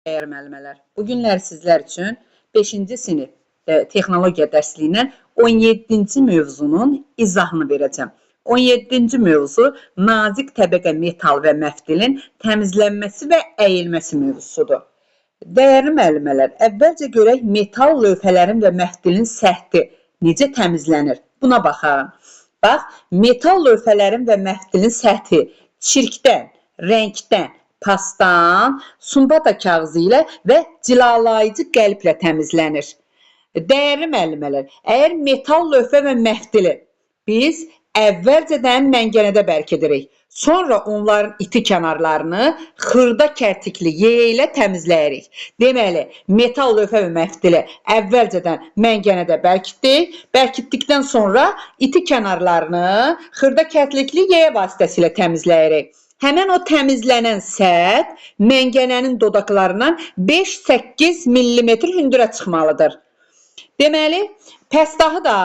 Dəyərli müəllimələr, bu günlər sizlər üçün 5-ci sinif texnologiya dərsliyinin 17-ci mövzunun izahını verəcəm. 17-ci mövzu nazik təbəqə metal və məftilin təmizlənməsi və əyilməsi mövzusudur. Dəyərli müəllimələr, əvvəlcə görək metal lövhələrin və məftilin səthi necə təmizlənir? Buna baxaq. Bax, metal lövhələrin və məftilin səthi çirkdən, rəngdən, pastan, sumbata kağızı ilə və cilalayıcı qəlblə təmizlənir. Dəyərli müəllimələr, əgər metal lövhə və məftili biz əvvəlcədən məngənədə bərkedirik, sonra onların iti kənarlarını xırda kərtikli yeyə ilə təmizləyirik. Deməli, metal lövhə və məftili əvvəlcədən məngənədə bərkitdik, bərkitdikdən sonra iti kənarlarını xırda kərtikli yeyə vasitəsilə təmizləyirik. Həmən o təmizlənən səth məngənənin dodaqlarından 5-8 mm hündürə çıxmalıdır. Deməli, pəstahı da,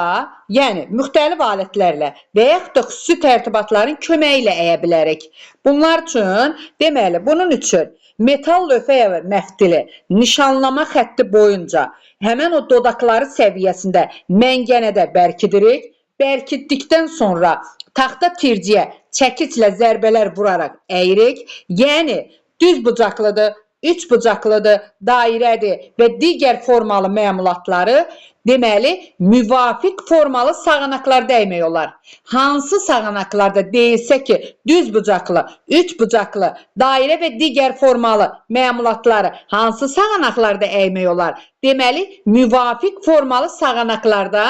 yəni müxtəlif alətlərlə və yaxud da xüsusi tərtibatların köməyi ilə əyə bilərik. Bunlar üçün, deməli, bunun üçün metal lövhə və məftili nişanlama xətti boyunca həmən o dodaqları səviyyəsində məngənədə bərkidirik. Bərkitdikdən sonra taxta tirciyə çəkiclə zərbələr vuraraq əyirik. Yəni, düz bucaqlıdır, üç bucaqlıdır, dairədir və digər formalı məmulatları deməli, müvafiq formalı sağanaqlarda əymək olar. Hansı sağanaqlarda deyilsə ki, düz bucaqlı, üç bucaqlı, dairə və digər formalı məmulatları hansı sağanaqlarda əymək olar? Deməli, müvafiq formalı sağanaqlarda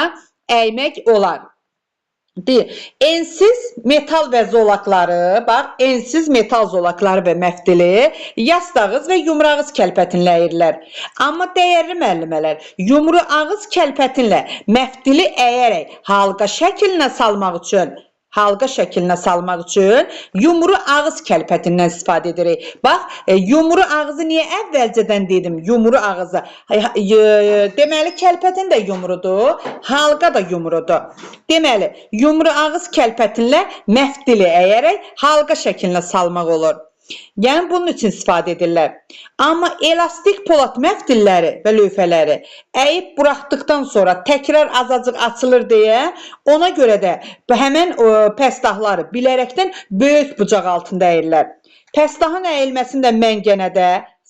əymək olar. Ensiz metal və zolaqları, bax, ensiz metal zolaqları və məftili yastı ağız və yumru ağız kəlpətinləyirlər. Amma dəyərli müəllimələr, yumru ağız kəlpətinlə məftili əyərək halqa şəklinə salmaq üçün yumru ağız kəlpətindən istifadə edirik. Bax, yumru ağızı niyə əvvəlcədən dedim? Yumru ağızı. Deməli, kəlpətin də yumrudur, halqa da yumrudur. Deməli, yumru ağız kəlpətinlə məftili əyərək halqa şəklinə salmaq olur. Yəni, bunun üçün istifadə edirlər. Amma elastik polad məftilləri və lövhələri əyib buraxdıqdan sonra təkrar azacıq açılır deyə, ona görə də həmən pəstahları bilərəkdən böyük bucaq altında əyirlər. Pəstahın əyilməsində məngənədə,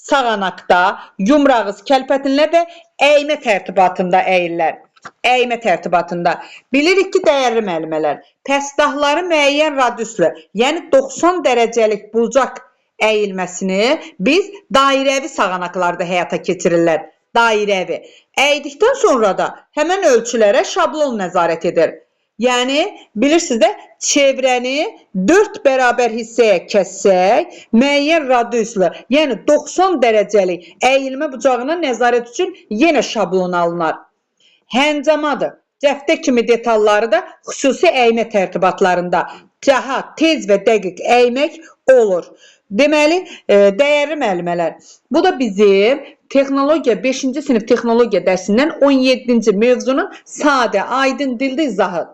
sağanaqda, yumru ağız kəlpətinlə və əymə tərtibatında əyirlər. Əymə tərtibatında. Bilirik ki, dəyərli müəllimələr, pəstahları müəyyən radiuslu, yəni 90 dərəcəlik bucaq əyilməsini biz dairəvi sağanaqlarda həyata keçirirlər. Dairəvi. Əydikdən sonra da həmən ölçülərə şablon nəzarət edir. Yəni, bilirsiniz də, çevrəni 4 bərabər hissəyə kəssək, müəyyən radiuslu, yəni 90 dərəcəlik əyilmə bucağına nəzarət üçün yenə şablon alınar. Həncamadır. Cəftə kimi detalları da xüsusi əymə tərtibatlarında daha tez və dəqiq əymək olur. Deməli, dəyərli müəllimələr, bu da bizim 5-ci sinif texnologiya dərsindən 17-ci mövzunun sadə, aydın dildə izahı.